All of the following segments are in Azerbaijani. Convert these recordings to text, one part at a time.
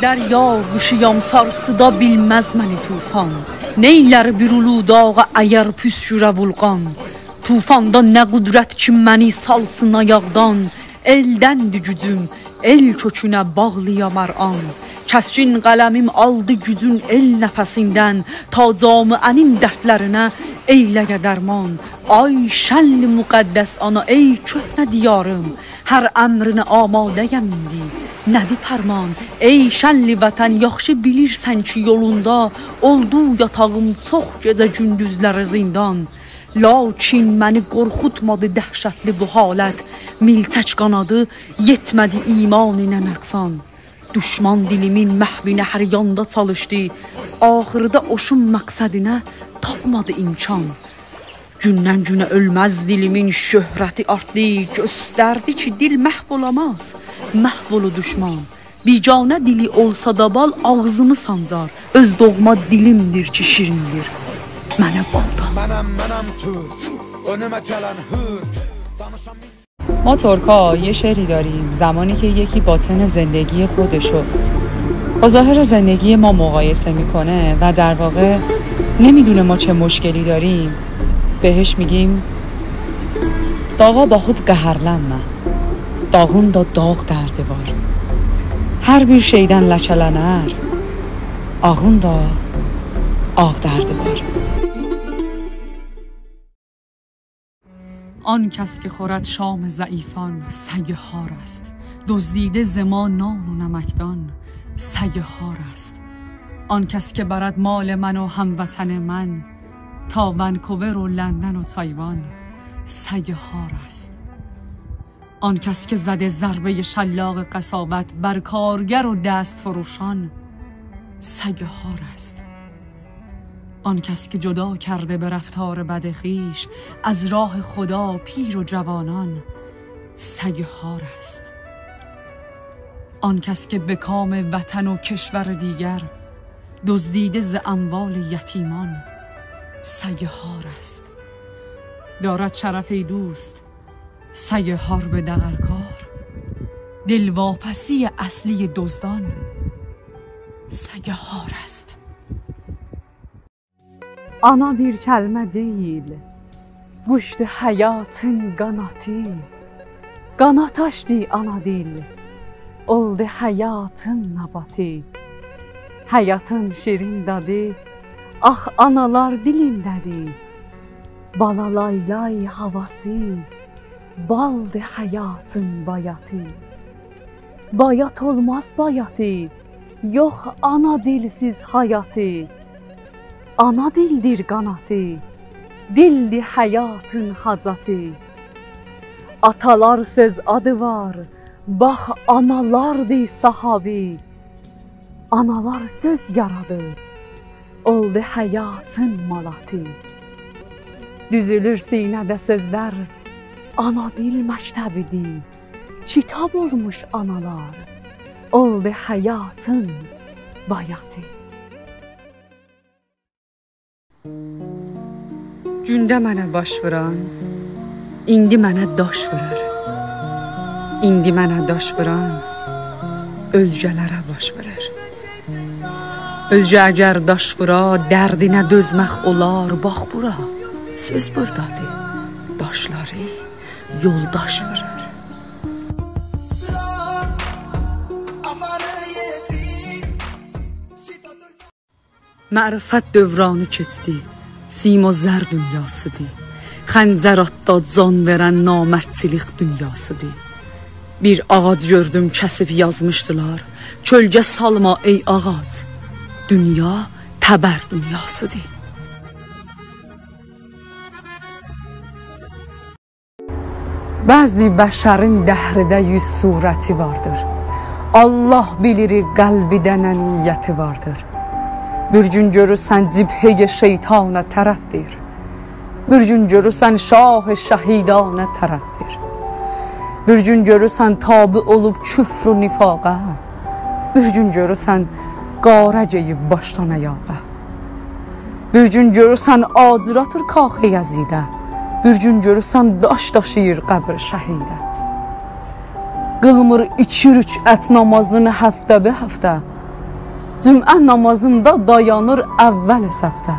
Derya quşuyam sarsıda bilməz məni tufan. Neylər bürülü dağa əyər püskürə vulqan. Tufanda nə qüdrət ki məni salsın ayaqdan. Eldəndir gücüm, el kökünə bağlıyam hər an. Kəskin qələmim aldı gücün el nəfəsindən. Ta camiənin dərdlərinə eyləyə dərman. Ay şənli müqəddəs ana, ey köhnə diyarım. Hər əmrinə amadəyəm indi, nədir fərman? Ey şənli vətən, yaxşı bilirsən ki yolunda oldu yatağım çox gecə gündüzləri zindan. Lakin məni qorxutmadı dəhşətli bu halət. Milçək qanadı yetmədi iman ilə nəqsan. Düşman dilimin məhvinə hər yanda çalışdı. Axırda oşun məqsədinə tapmadı imkan. Gündən günə ölməz dilimin şöhrəti artdı. Göstərdi ki dil məhv olamaz, məhv olu düşman. Bicanə dili olsa da bal ağzımı sancar. Öz doğma dilimdir ki şirindir mənə baldan. منم ترک önüme gelen hürk. ما ترکا یه شعری داریم زمانی که یکی باطن زندگی خودشو با ظاهر زندگی ما مقایسه میکنه و در واقع نمیدونه ما چه مشکلی داریم، بهش میگیم داغا با خوب قهرلنme, dağın da dağ dərdi var. Hər bir şeydən ləkələnər, ağın da ağ dərdi var. آن کس که خورد شام ضعیفان سگ خار است. دزدیده ز ما نان و نمکدان سگ خار است. آن کس که برد مال من و هموطن من تا ونکوور و لندن و تایوان سگ خار است. آن کس که زده ضربه شلاق قساوت بر کارگر و دست فروشان سگ خار است. آن کس که جدا کرده به رفتار بد خویش از راه خدا پیر و جوانان سگ خار است. آن کس که به کام وطن و کشور دیگر دزدیده ز اموال یتیمان سگ خار است. دارد شرف ای دوست سگ خار به دغلکار، دلواپسی اصلی دزدان سگ خار است. Ana bir kəlmə deyil, quşdu həyatın qanatı. Qanat açdı ana dil, oldu həyatın nabatı. Həyatın şirin dadı, ax analar dilindədir. Balalaylay havası, baldı həyatın bayatı. Bayat olmaz bayatı, yox ana dilsiz hayatı. Ana dildir qanatı, dildir həyatın hacatı. Atalar söz adı var, bax analardır sahabi. Analar söz yaradır, oldu həyatın malatı. Düzülür sinədə sözlər, ana dil məktəbidir. Kitab olmuş analar, oldu həyatın bayatı. Gündə mənə baş vuran, indi mənə daş vurar. İndi mənə daş vuran, özgələrə baş vurar. Özgə əgər daş vura, dərdinə dözmək olar. Bax bura, söz burdadır, daşları yoldaş vurar. Mərifət dövranı keçdi, sim o zər dünyasıdır. Xəncər atda can verən namərdçilik dünyasıdır. Bir ağac gördüm kəsib yazmışdılar, kölgə salma ey ağac, dünya təbər dünyasıdır. Bəzi bəşərin dəhridə 100 surəti vardır. Allah bilir qəlbidə nə niyyəti vardır. Bir gün görürsən cibhəyə şeytana tərəfdir. Bir gün görürsən şah şəhidana tərəfdir. Bir gün görürsən tabi olub küfr و nifaqa. Bir gün görürsən qarə geyib başdan ayağa. Bir gün görürsən acıratır kaxı Yəzidə. Bir gün görürsən daş daşıyır qəbr şəhidə. Qılmır 2 rükət namazını həftə be həftə. Cümə namazında dayanır əvvəl səfdə.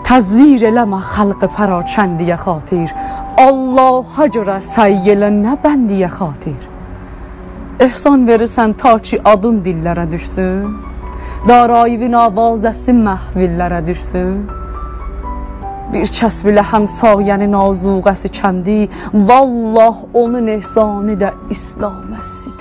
Təzvir eləmə xalqı pərakəndiyə xatir, Allaha görə səy elə nə bəndiyə xatir. Ehsan verirsən ta ki adın dillərə düşsün, darayivin avazəsi məhvillərə düşsün. Bir kəs bilə həm sayənin azuqəsi kəndi, vallah onun ehsanı da İslam əsi.